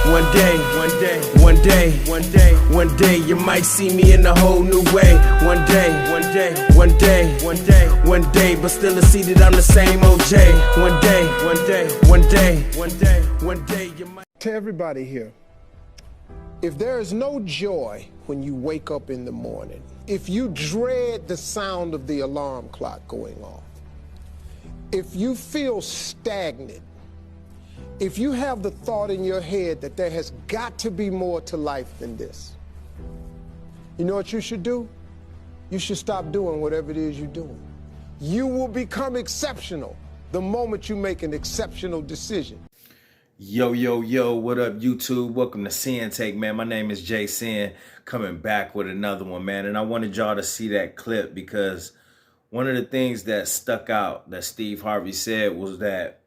One day, you might see me in a whole new way. One day, but still I see that I'm the same OJ. One day, you might. To everybody here, if there is no joy when you wake up in the morning, if you dread the sound of the alarm clock going off, if you feel stagnant, if you have the thought in your head that there has got to be more to life than this, you know what you should do? You should stop doing whatever it is you're doing. You will become exceptional the moment you make an exceptional decision. Yo, what up, YouTube? Welcome to Sinn-Take, man. My name is Jay Sin, coming back with another one, man. And I wanted y'all to see that clip because one of the things that stuck out that Steve Harvey said was that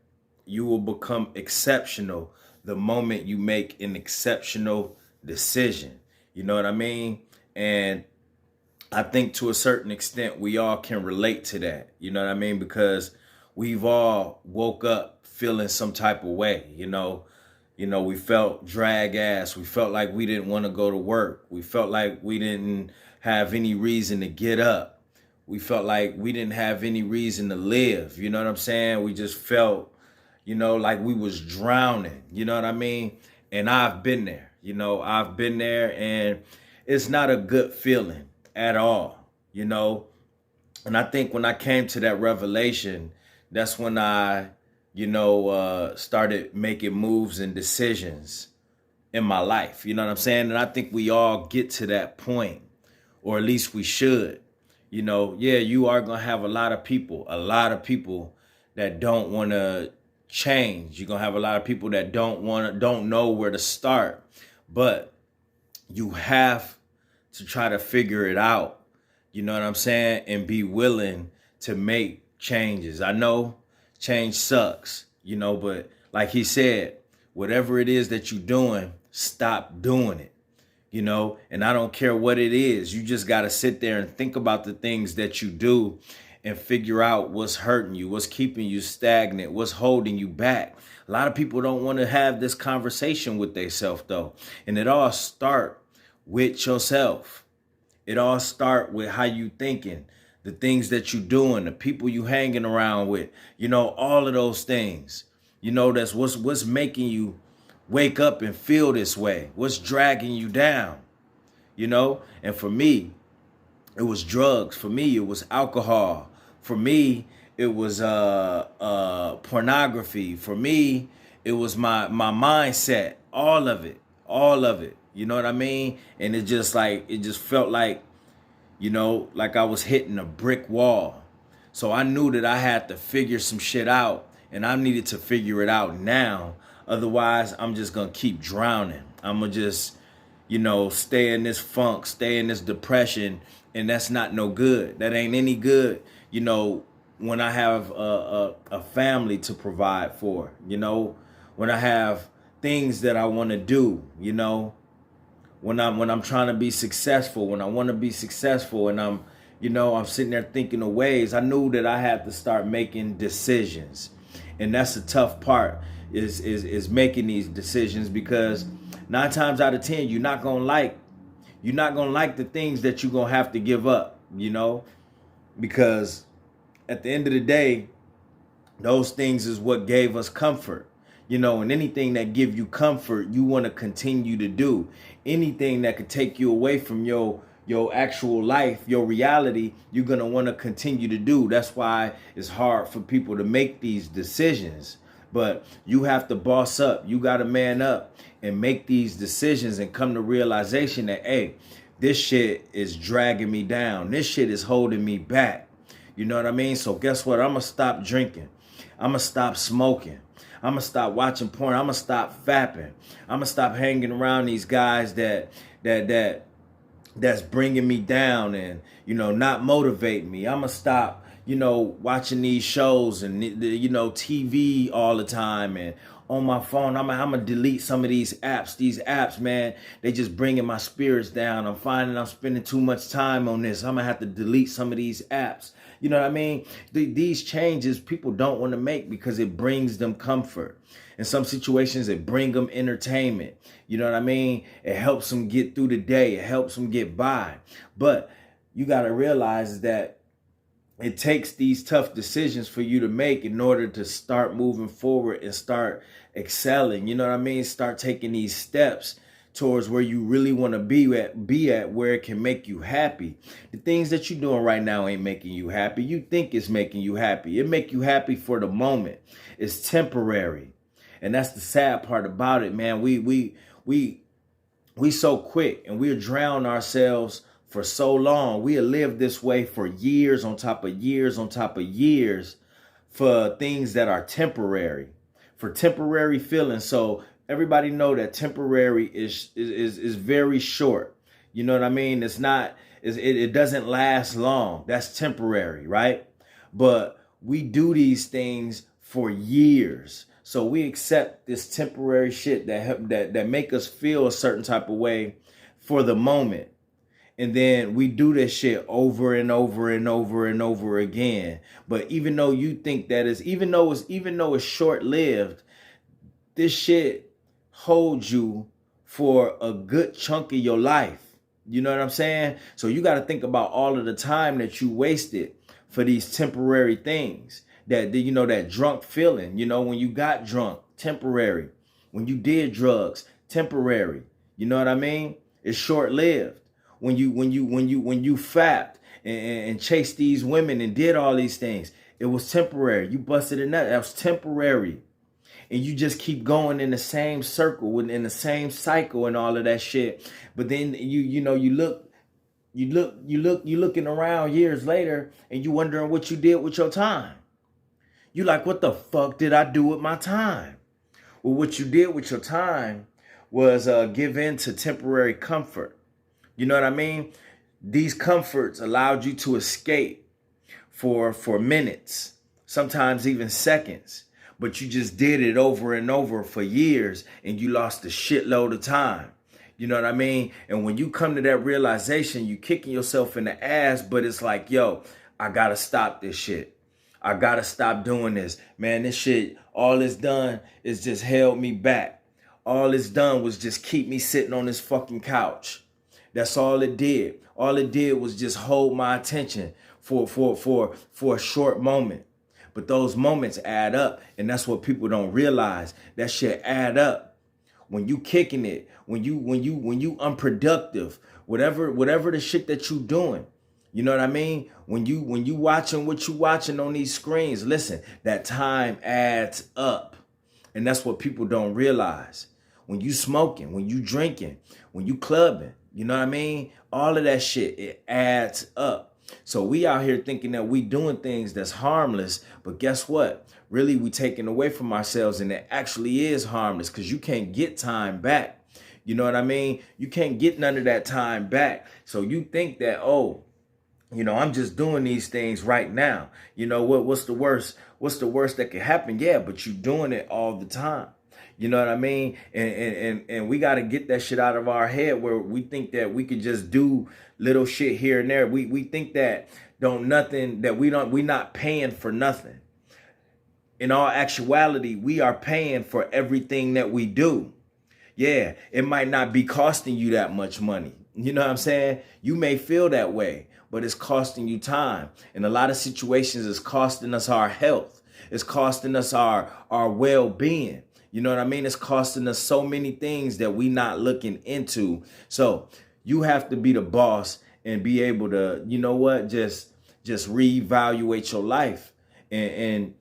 you will become exceptional the moment you make an exceptional decision. You know what I mean? And I think to a certain extent, we all can relate to that. You know what I mean? Because we've all woke up feeling some type of way. You know, we felt drag ass. We felt like we didn't want to go to work. We felt like we didn't have any reason to get up. We felt like we didn't have any reason to live. You know what I'm saying? We just felt, you know, like we was drowning. You know what I mean? And I've been there. You know, I've been there, and it's not a good feeling at all, you know? And I think when I came to that revelation, that's when I, started making moves and decisions in my life. You know what I'm saying? And I think we all get to that point, or at least we should. You know, yeah, you are going to have a lot of people that don't want to change. You're going to have a lot of people that don't know where to start. But you have to try to figure it out, you know what I'm saying, and be willing to make changes. I know change sucks, you know, but like he said, whatever it is that you're doing, stop doing it, you know, and I don't care what it is. You just got to sit there and think about the things that you do and figure out what's hurting you, what's keeping you stagnant, what's holding you back. A lot of people don't want to have this conversation with themselves, though, and it all starts with yourself. It all start with how you thinking, the things that you doing, the people you hanging around with, you know, all of those things. You know, that's what's making you wake up and feel this way. What's dragging you down, you know? And for me, it was drugs. For me, it was alcohol. For me, it was pornography. For me, it was my mindset, all of it. You know what I mean? And it just felt like, you know, like I was hitting a brick wall. So I knew that I had to figure some shit out, and I needed to figure it out now. Otherwise, I'm just going to keep drowning. I'm going to just, you know, stay in this funk, stay in this depression, and that's not no good. That ain't any good, you know, when I have a family to provide for, you know, when I have things that I want to do, you know, when I'm trying to be successful, when I want to be successful, and I'm sitting there thinking of ways. I knew that I had to start making decisions. And that's the tough part is making these decisions, because 9 times out of 10, you're not going to like the things that you're going to have to give up, you know, because at the end of the day, those things is what gave us comfort. You know, and anything that give you comfort, you want to continue to do. Anything that could take you away from your actual life, your reality, you're going to want to continue to do. That's why it's hard for people to make these decisions. But you have to boss up. You got to man up and make these decisions and come to realization that, hey, this shit is dragging me down. This shit is holding me back. You know what I mean? So guess what? I'm going to stop drinking. I'm going to stop smoking. I'm going to stop watching porn. I'm going to stop fapping. I'm going to stop hanging around these guys that's bringing me down and, you know, not motivating me. I'm going to stop, you know, watching these shows and, you know, TV all the time and on my phone. I'm gonna delete some of these apps. These apps, man, they just bringing my spirits down. I'm finding I'm spending too much time on this. I'm gonna have to delete some of these apps. You know what I mean? These changes people don't want to make because it brings them comfort. In some situations, it brings them entertainment. You know what I mean? It helps them get through the day. It helps them get by. But you got to realize that it takes these tough decisions for you to make in order to start moving forward and start excelling. You know what I mean? Start taking these steps towards where you really want to be at where it can make you happy. The things that you're doing right now ain't making you happy. You think it's making you happy. It make you happy for the moment. It's temporary. And that's the sad part about it, man. We so quick and we'll drown ourselves for so long. We have lived this way for years on top of years on top of years for things that are temporary, for temporary feelings. So everybody know that temporary is very short. You know what I mean? It's not, it doesn't last long. That's temporary, right? But we do these things for years. So we accept this temporary shit that make us feel a certain type of way for the moment. And then we do this shit over and over and over and over again. But even though you think that is, even though it's short-lived, this shit holds you for a good chunk of your life. You know what I'm saying? So you got to think about all of the time that you wasted for these temporary things. That drunk feeling, when you got drunk, temporary. When you did drugs, temporary. You know what I mean? It's short-lived. When you fapped and chased these women and did all these things, it was temporary. You busted a nut, that was temporary. And you just keep going in the same circle, in the same cycle and all of that shit. But then you looking around years later and you wondering what you did with your time. You like, what the fuck did I do with my time? Well, what you did with your time was give in to temporary comfort. You know what I mean? These comforts allowed you to escape for minutes, sometimes even seconds. But you just did it over and over for years and you lost a shitload of time. You know what I mean? And when you come to that realization, you kicking yourself in the ass, but it's like, yo, I gotta stop this shit. I gotta stop doing this. Man, this shit, all it's done is just held me back. All it's done was just keep me sitting on this fucking couch. That's all it did. All it did was just hold my attention for a short moment. But those moments add up, and that's what people don't realize. That shit add up. When you kicking it, when you unproductive, whatever the shit that you doing. You know what I mean? When you watching what you watching on these screens, listen, that time adds up. And that's what people don't realize. When you smoking, when you drinking, when you clubbing, you know what I mean? All of that shit, it adds up. So we out here thinking that we doing things that's harmless, but guess what? Really, we taking away from ourselves, and it actually is harmless because you can't get time back. You know what I mean? You can't get none of that time back. So you think that, I'm just doing these things right now. You know what's the worst? What's the worst that could happen? Yeah, but you doing it all the time. You know what I mean? And we got to get that shit out of our head where we think that we could just do little shit here and there. We think that we not paying for nothing. In all actuality, we are paying for everything that we do. Yeah, it might not be costing you that much money. You know what I'm saying? You may feel that way, but it's costing you time. In a lot of situations, it's costing us our health. It's costing us our well-being. You know what I mean? It's costing us so many things that we not looking into. So you have to be the boss and be able to, just reevaluate your life and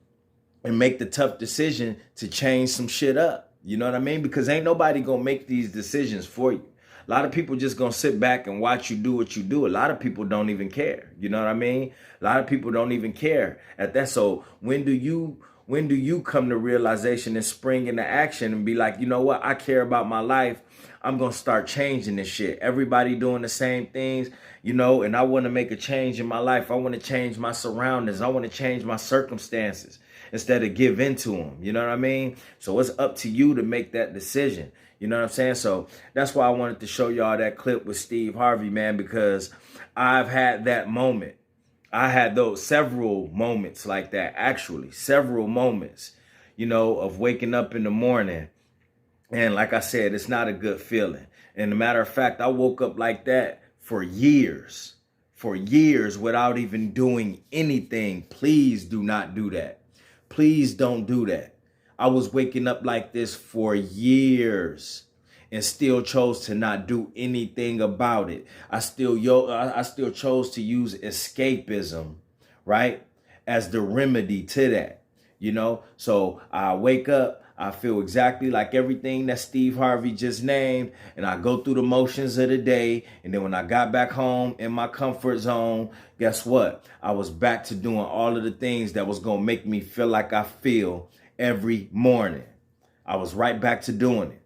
make the tough decision to change some shit up. You know what I mean? Because ain't nobody gonna make these decisions for you. A lot of people just gonna sit back and watch you do what you do. A lot of people don't even care. You know what I mean? A lot of people don't even care at that. So when do you come to realization and spring into action and be like, you know what? I care about my life. I'm going to start changing this shit. Everybody doing the same things, and I want to make a change in my life. I want to change my surroundings. I want to change my circumstances. instead of give in to them. You know what I mean? So it's up to you to make that decision. You know what I'm saying? So that's why I wanted to show y'all that clip with Steve Harvey, man, because I've had that moment. I had those several moments like that, actually, several moments, you know, of waking up in the morning. And like I said, it's not a good feeling. And a matter of fact, I woke up like that for years without even doing anything. Please do not do that. Please don't do that. I was waking up like this for years and still chose to not do anything about it. I still chose to use escapism, right, as the remedy to that, you know? So I wake up, I feel exactly like everything that Steve Harvey just named, and I go through the motions of the day, and then when I got back home in my comfort zone, guess what? I was back to doing all of the things that was gonna make me feel like I feel every morning. I was right back to doing it.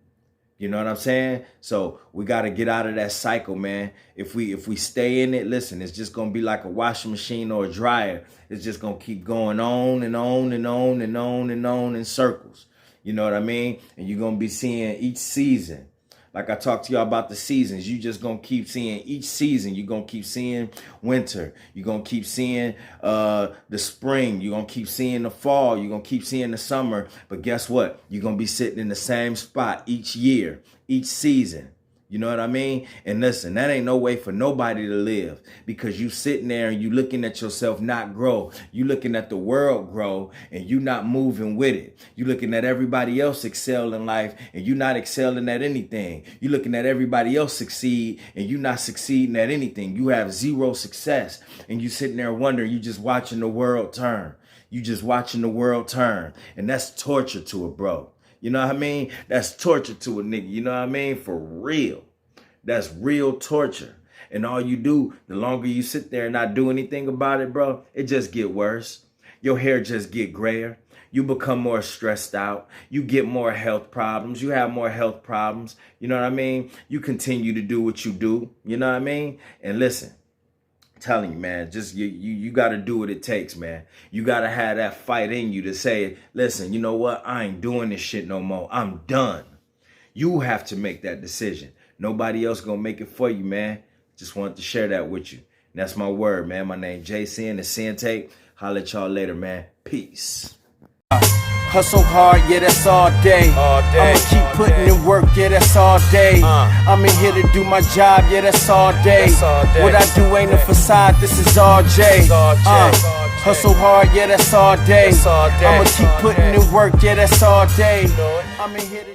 You know what I'm saying? So we got to get out of that cycle, man. If we stay in it, listen, it's just going to be like a washing machine or a dryer. It's just going to keep going on and on and on and on and on in circles. You know what I mean? And you're going to be seeing each season. Like I talked to y'all about the seasons, you just going to keep seeing each season. You're going to keep seeing winter. You're going to keep seeing the spring. You're going to keep seeing the fall. You're going to keep seeing the summer. But guess what? You're going to be sitting in the same spot each year, each season. You know what I mean? And listen, that ain't no way for nobody to live, because you sitting there and you looking at yourself not grow. You looking at the world grow and you not moving with it. You looking at everybody else excel in life and you not excelling at anything. You looking at everybody else succeed and you not succeeding at anything. You have zero success and you sitting there wondering, you just watching the world turn. You just watching the world turn. And that's torture to a bro. You know what I mean? That's torture to a nigga. You know what I mean? For real. That's real torture. And all you do, the longer you sit there and not do anything about it, bro, it just get worse. Your hair just get grayer. You become more stressed out. You get more health problems. You have more health problems. You know what I mean? You continue to do what you do. You know what I mean? And listen, I'm telling you, man, just you got to do what it takes, man. You got to have that fight in you to say, listen, you know what? I ain't doing this shit no more. I'm done. You have to make that decision. Nobody else gonna make it for you, man. Just wanted to share that with you. And that's my word, man. My name Jason, the Sinn-Take. Holla at y'all later, man. Peace. Hustle hard, yeah, that's all day. I'ma keep putting in work, yeah, that's all day. I'm in here to do my job, yeah, that's all day. What I do ain't a facade, this is all J. Hustle hard, yeah, that's all day. I'ma keep putting in work, yeah, that's all day. I'm in here to